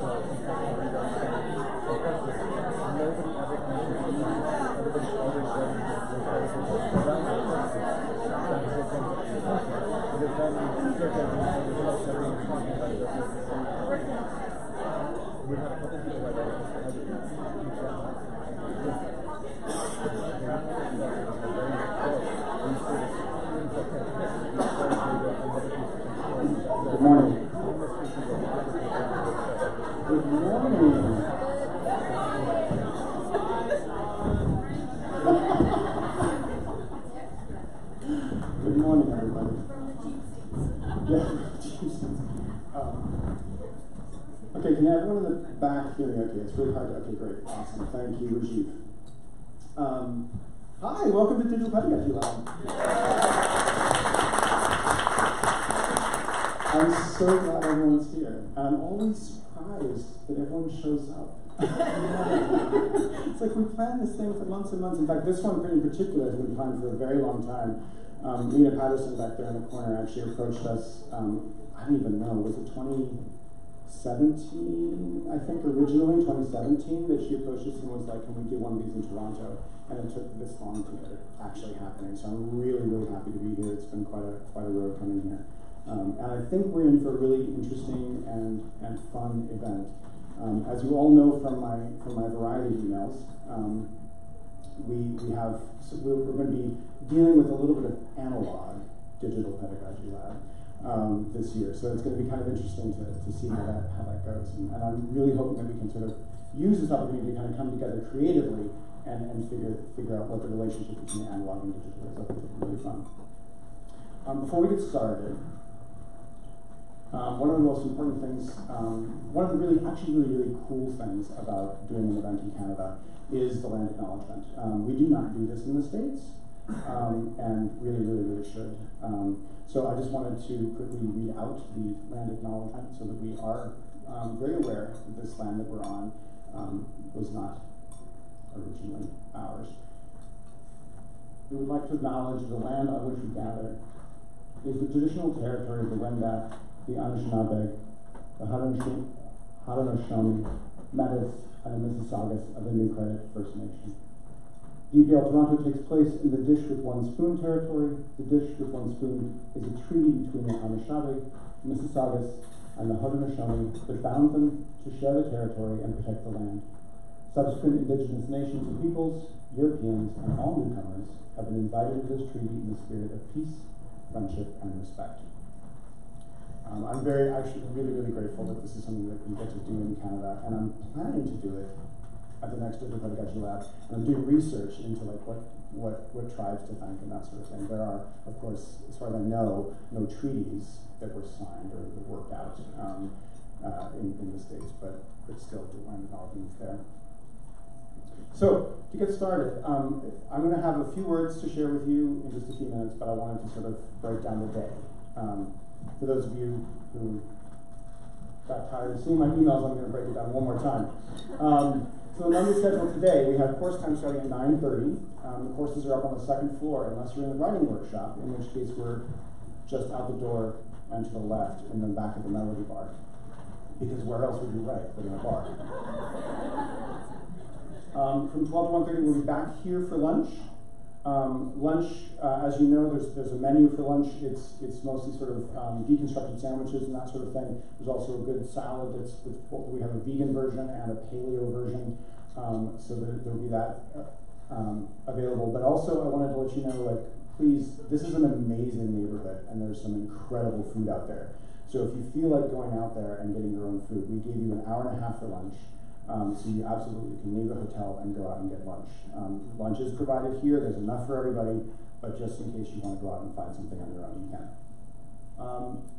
Good morning. Good morning. Good morning, everybody. Okay, can everyone in the back hear me okay? It's really hard to, okay, great, awesome. Thank you, Rajiv. Hi, welcome to Digital Pedagogy Lab. I'm so glad everyone's here. I'm always surprised that everyone shows up. It's like we planned this thing for months and months. In fact, this one in particular has been planned for a very long time. Lena Patterson back there in the corner actually approached us, I don't even know, was it 2017, I think originally, 2017, that she approached us and was like, can we do one of these in Toronto? And it took this long to get it actually happening. So I'm really, really happy to be here. It's been quite a road coming here. And I think we're in for a really interesting and fun event. As you all know from my variety of emails, we're going to be dealing with a little bit of analog digital pedagogy lab this year. So it's going to be kind of interesting to see how that goes. And I'm really hoping that we can sort of use this opportunity to kind of come together creatively and figure out what the relationship between analog and digital is. I think it's really fun. Before we get started, one of the most important things, one of the really cool things about doing an event in Canada is the land acknowledgement. We do not do this in the States, and really should. So I just wanted to quickly read out the land acknowledgement so that we are very aware that this land that we're on was not originally ours. We would like to acknowledge the land on which we gather is the traditional territory of the Wendat, the Anishinaabe, the Haudenosaunee, Metis, and the Mississaugas of the New Credit First Nation. DPL Toronto takes place in the Dish with One Spoon territory. The Dish with One Spoon is a treaty between the Anishinaabe, Mississaugas, and the Haudenosaunee that bound them to share the territory and protect the land. Subsequent Indigenous nations and peoples, Europeans, and all newcomers have been invited to this treaty in the spirit of peace, friendship, and respect. I'm actually really grateful that this is something that we get to do in Canada, and I'm planning to do it at the next Digital Pedagogy Lab. And I'm doing research into like what tribes to thank and that sort of thing. There are, of course, as far as I know, no treaties that were signed or that worked out in the States, but still, the land acknowledgement is there. So, to get started, I'm going to have a few words to share with you in just a few minutes, but I wanted to sort of break down the day. For those of you who got tired of seeing my emails, I'm going to break it down one more time. So the Monday schedule today, we have course time starting at 9:30. The courses are up on the second floor, unless you're in the writing workshop, in which case we're just out the door and to the left in the back of the Melody Bar. Because where else would you write but in a bar? From 12 to 1:30, we'll be back here for lunch. As you know, there's a menu for lunch. It's mostly sort of deconstructed sandwiches and that sort of thing. There's also a good salad we have a vegan version and a paleo version, so there'll be that available. But also, I wanted to let you know, like, please, this is an amazing neighborhood, and there's some incredible food out there. So if you feel like going out there and getting your own food, we gave you an hour and a half for lunch. So you absolutely can leave the hotel and go out and get lunch. Lunch is provided here. There's enough for everybody, but just in case you want to go out and find something on your own, you can.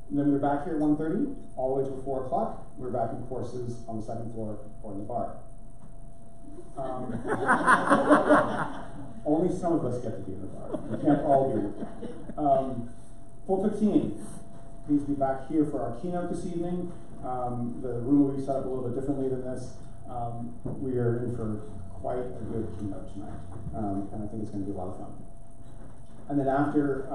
And then we're back here at 1:30, all the way till 4 o'clock. We're back in courses on the second floor or in the bar. Only some of us get to be in the bar. We can't all be in the bar. 4:15, please be back here for our keynote this evening. The room will be set up a little bit differently than this. We are in for quite a good keynote tonight, and I think it's going to be a lot of fun. And then after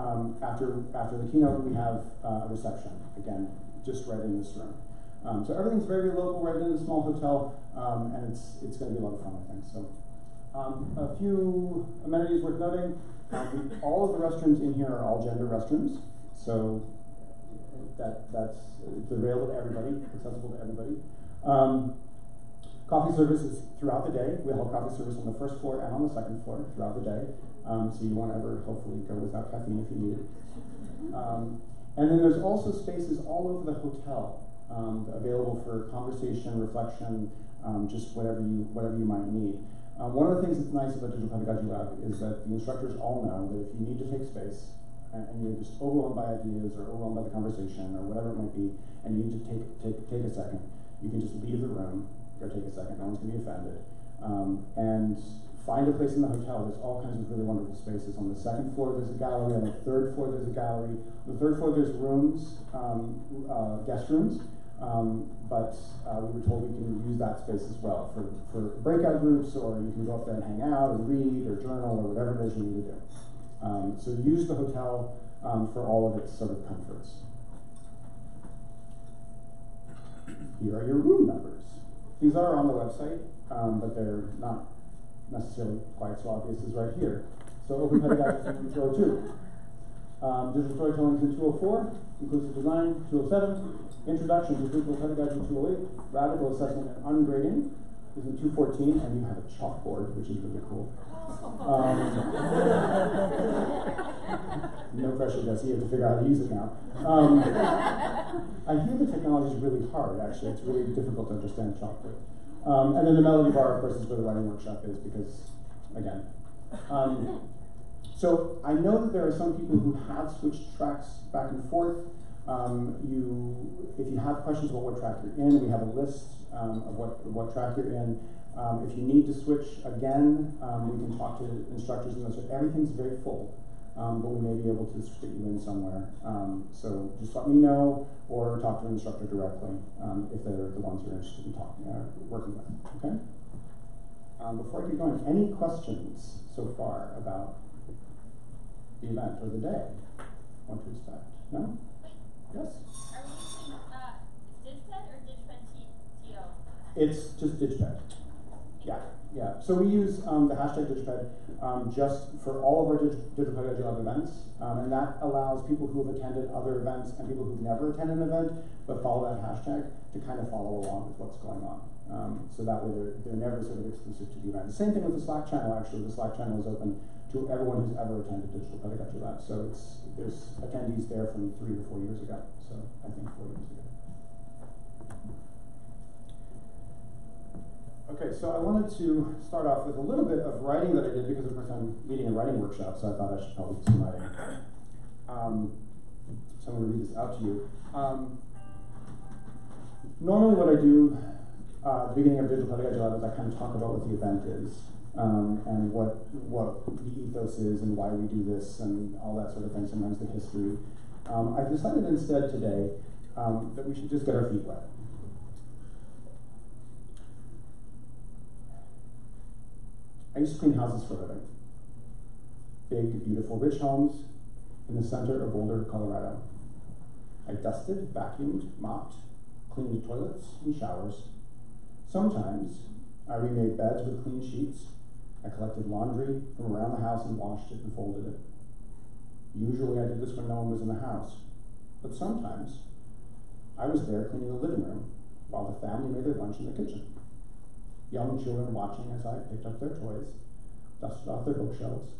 the keynote, we have a reception, again, just right in this room. So everything's very, very local, right in a small hotel, and it's going to be a lot of fun, I think. So a few amenities worth noting. All of the restrooms in here are all gender restrooms, so it's available to everybody, accessible to everybody. Coffee service is throughout the day. We hold coffee service on the first floor and on the second floor throughout the day. So you won't ever, hopefully, go without caffeine if you need it. And then there's also spaces all over the hotel available for conversation, reflection, just whatever you might need. One of the things that's nice about Digital Pedagogy Lab is that the instructors all know that if you need to take space and you're just overwhelmed by ideas or overwhelmed by the conversation or whatever it might be, and you need to take a second, you can just leave the room, go take a second, no one's going to be offended, and find a place in the hotel. There's all kinds of really wonderful spaces. On the second floor there's a gallery, on the third floor there's a gallery. On the third floor there's rooms, guest rooms, but we were told we can use that space as well for breakout groups, or you can go up there and hang out and read or journal or whatever it is you need to do. So use the hotel for all of its sort of comforts. Here are your room numbers. These are on the website, but they're not necessarily quite so obvious as right here. So Open Pedagogy is in 202. Digital Storytelling is in 204. Inclusive Design 207. Introduction to Digital Pedagogy 208. Radical Assessment and Ungrading is in 214, and you have a chalkboard, which is really cool. No pressure, Jesse, you have to figure out how to use it now. I hear the technology is really hard, actually. It's really difficult to understand chalkboard. And then the Melody Bar, of course, is where the writing workshop is, because, again. So I know that there are some people who have switched tracks back and forth. If you have questions about what track you're in, we have a list of what track you're in. If you need to switch again, we can talk to instructors in this. Everything's very full, but we may be able to fit you in somewhere. So just let me know, or talk to an instructor directly if they're the ones you're interested in working with. Okay. Before I get going, any questions so far about the event or the day? What to expect? No? Yes? Are we using DigPed or DigPed-TO? It's just DigPed. Yeah. So we use the hashtag DigPed just for all of our Digital Pedagogy Lab events, and that allows people who have attended other events and people who've never attended an event but follow that hashtag to kind of follow along with what's going on. So that way they're never sort of exclusive to the event. The same thing with the Slack channel, actually. The Slack channel is open to everyone who's ever attended Digital Pedagogy Lab. So there's attendees there from 3 to 4 years ago. So I think 4 years ago. Okay, so I wanted to start off with a little bit of writing that I did, because of course I'm leading a writing workshop, so I thought I should probably do some writing. So I'm going to read this out to you. Normally what I do at the beginning of Digital Pedagogy Lab is I kind of talk about what the event is, and what the ethos is and why we do this and all that sort of thing, sometimes the history. I've decided instead today that we should just get our feet wet. I used to clean houses for a living. Big, beautiful, rich homes in the center of Boulder, Colorado. I dusted, vacuumed, mopped, cleaned toilets and showers. Sometimes I remade beds with clean sheets. I collected laundry from around the house and washed it and folded it. Usually I did this when no one was in the house. But sometimes I was there cleaning the living room while the family made their lunch in the kitchen. Young children watching as I picked up their toys, dusted off their bookshelves.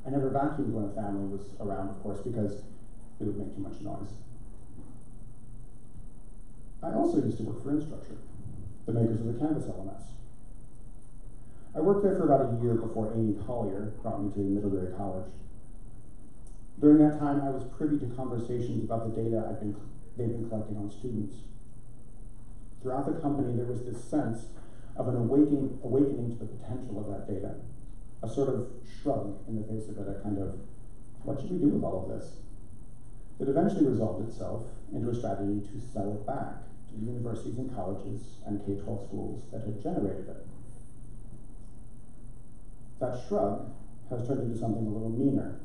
I never vacuumed when a family was around, of course, because it would make too much noise. I also used to work for Instructure, the makers of the Canvas LMS. I worked there for about a year before Amy Collier brought me to Middlebury College. During that time, I was privy to conversations about the data they've been collecting on students. Throughout the company, there was this sense of an awakening to the potential of that data, a sort of shrug in the face of it, a kind of, what should we do with all of this? That eventually resolved itself into a strategy to sell it back to the universities and colleges and K-12 schools that had generated it. That shrug has turned into something a little meaner,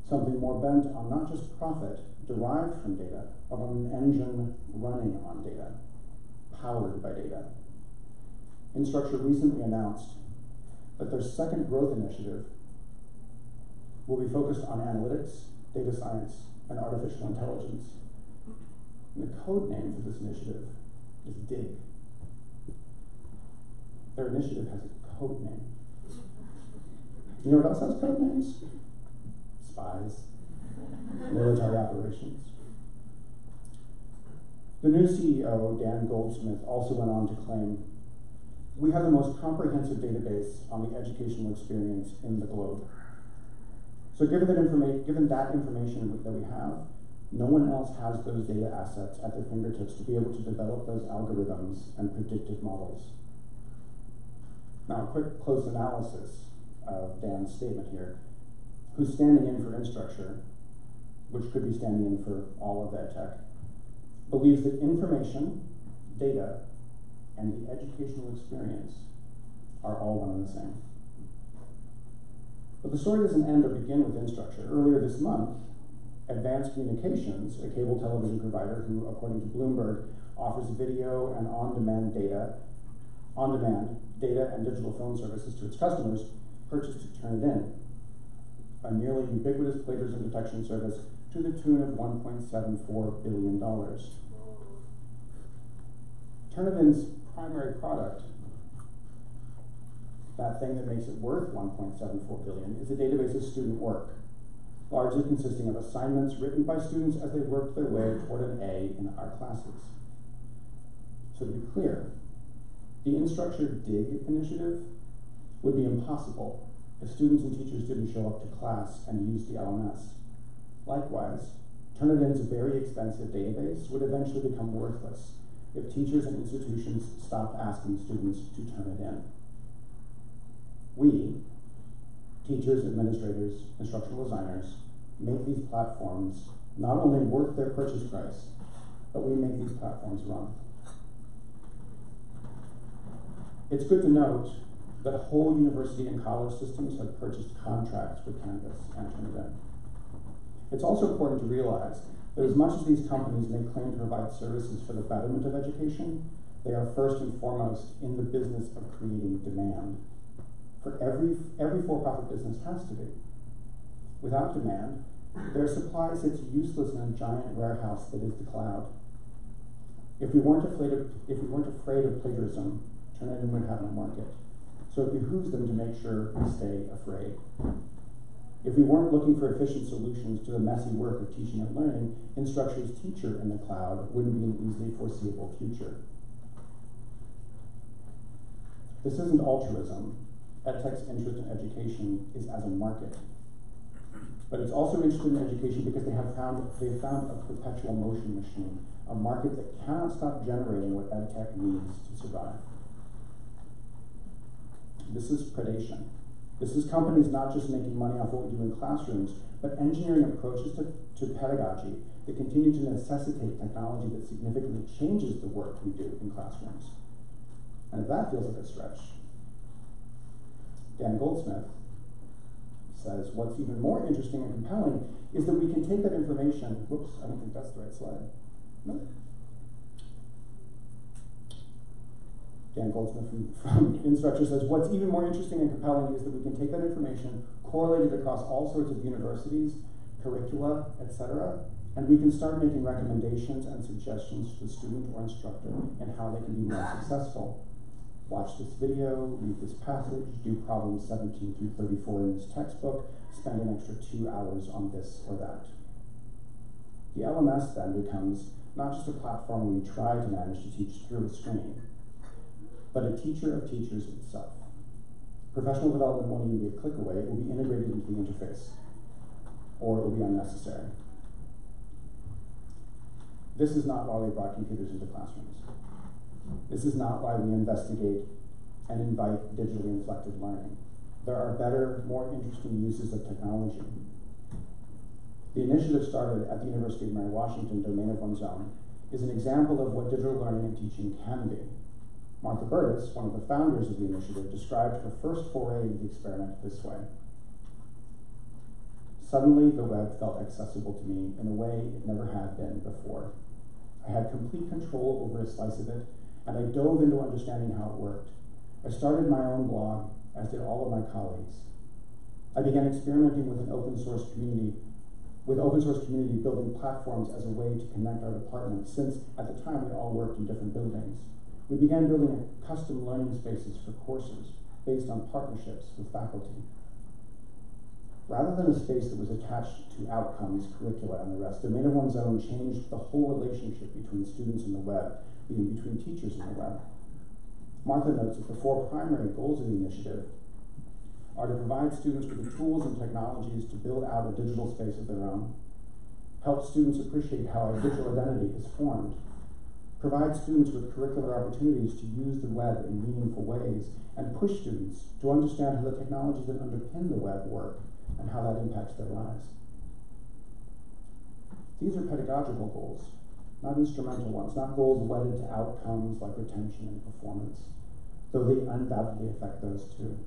something more bent on not just profit, derived from data, but on an engine running on data, powered by data. Instructure recently announced that their second growth initiative will be focused on analytics, data science, and artificial intelligence. And the code name for this initiative is DIG. Their initiative has a code name. You know what else has code names? Spies, military operations. The new CEO, Dan Goldsmith, also went on to claim, "We have the most comprehensive database on the educational experience in the globe." So given that information that we have, no one else has those data assets at their fingertips to be able to develop those algorithms and predictive models. Now, a quick close analysis of Dan's statement here. Who's standing in for Instructure, which could be standing in for all of EdTech, believes that information, data, and the educational experience are all one and the same. But the story doesn't end or begin with Instructure. Earlier this month, Advanced Communications, a cable television provider who, according to Bloomberg, offers video and on-demand data and digital film services to its customers, purchased Turnitin, a nearly ubiquitous plagiarism detection service to the tune of $1.74 billion. Turnitin's primary product, that thing that makes it worth $1.74 billion, is a database of student work, largely consisting of assignments written by students as they worked their way toward an A in our classes. So to be clear, the Instructure DIG initiative would be impossible if students and teachers didn't show up to class and use the LMS. Likewise, Turnitin's very expensive database would eventually become worthless if teachers and institutions stopped asking students to turn it in. We, teachers, administrators, instructional designers, make these platforms not only worth their purchase price, but we make these platforms run. It's good to note that whole university and college systems have purchased contracts with Canvas and Turnitin. It's also important to realize that as much as these companies may claim to provide services for the betterment of education, they are first and foremost in the business of creating demand. For every for-profit business has to be. Without demand, their supply sits useless in a giant warehouse that is the cloud. If we weren't afraid of plagiarism, Turnitin would have no market. So it behooves them to make sure we stay afraid. If we weren't looking for efficient solutions to the messy work of teaching and learning, Instructure's teacher in the cloud wouldn't be an easily foreseeable future. This isn't altruism. EdTech's interest in education is as a market. But it's also interested in education because they've found a perpetual motion machine, a market that cannot stop generating what EdTech needs to survive. This is predation. This is companies not just making money off what we do in classrooms, but engineering approaches to pedagogy that continue to necessitate technology that significantly changes the work we do in classrooms. And if that feels like a stretch, Dan Goldsmith says what's even more interesting and compelling is that we can take that information, whoops, I don't think that's the right slide. No. Dan Goldsmith from Instructure says, what's even more interesting and compelling is that we can take that information, correlate it across all sorts of universities, curricula, etc., and we can start making recommendations and suggestions to the student or instructor in how they can be more successful. Watch this video, read this passage, do problems 17 through 34 in this textbook, spend an extra 2 hours on this or that. The LMS then becomes not just a platform where we try to manage to teach through a screen, but a teacher of teachers itself. Professional development won't even be a click away, it will be integrated into the interface, or it will be unnecessary. This is not why we brought computers into classrooms. This is not why we investigate and invite digitally inflected learning. There are better, more interesting uses of technology. The initiative started at the University of Mary Washington Domain of One's Own is an example of what digital learning and teaching can be. Martha Burtis, one of the founders of the initiative, described her first foray into the experiment this way. Suddenly, the web felt accessible to me in a way it never had been before. I had complete control over a slice of it, and I dove into understanding how it worked. I started my own blog, as did all of my colleagues. I began experimenting with an open source community, building platforms as a way to connect our departments, since at the time we all worked in different buildings. We began building custom learning spaces for courses based on partnerships with faculty. Rather than a space that was attached to outcomes, curricula, and the rest, Domain of One's Own changed the whole relationship between students and the web, even between teachers and the web. Martha notes that the 4 primary goals of the initiative are to provide students with the tools and technologies to build out a digital space of their own, help students appreciate how a digital identity is formed, provide students with curricular opportunities to use the web in meaningful ways, and push students to understand how the technologies that underpin the web work and how that impacts their lives. These are pedagogical goals, not instrumental ones, not goals wedded to outcomes like retention and performance, though they undoubtedly affect those too.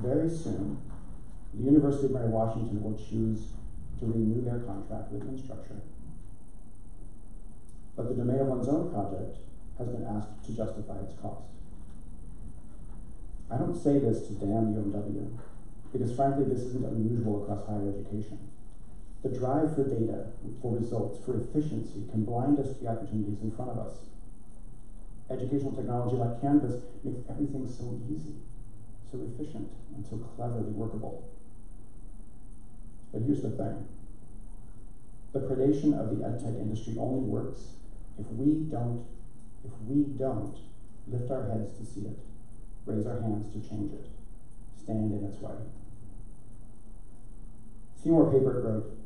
Very soon, the University of Mary Washington will choose to renew their contract with Instructure. But the Domain of One's Own project has been asked to justify its cost. I don't say this to damn UMW, because frankly this isn't unusual across higher education. The drive for data, for results, for efficiency can blind us to the opportunities in front of us. Educational technology like Canvas makes everything so easy, so efficient, and so cleverly workable. But here's the thing. The predation of the edtech industry only works if we don't lift our heads to see it, raise our hands to change it, stand in its way. Seymour Papert wrote,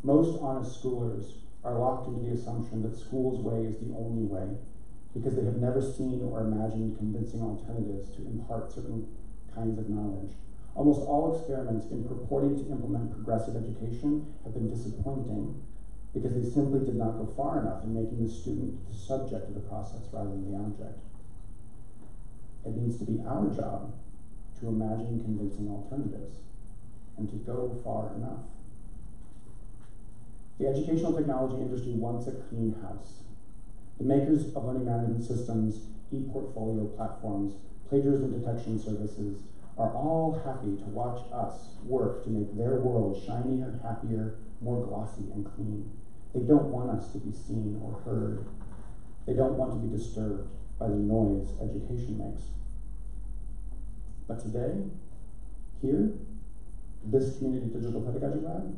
"Most honest schoolers are locked into the assumption that school's way is the only way because they have never seen or imagined convincing alternatives to impart certain kinds of knowledge. Almost all experiments in purporting to implement progressive education have been disappointing because they simply did not go far enough in making the student the subject of the process rather than the object. It needs to be our job to imagine convincing alternatives and to go far enough." The educational technology industry wants a clean house. The makers of learning management systems, e-portfolio platforms, plagiarism detection services are all happy to watch us work to make their world shinier, happier, more glossy and clean. They don't want us to be seen or heard. They don't want to be disturbed by the noise education makes. But today, here, this Community Digital Pedagogy Lab,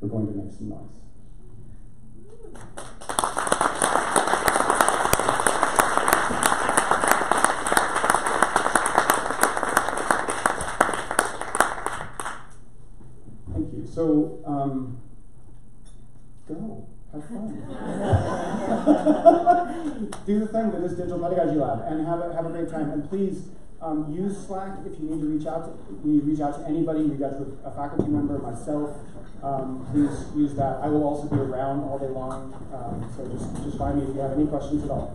we're going to make some noise. Thank you. So, go. Have fun. Do the thing that is Digital Pedagogy Lab and have a great time. And please use Slack if you need to reach out to anybody, reach out to a faculty member, myself. Please use that. I will also be around all day long, so just find me if you have any questions at all.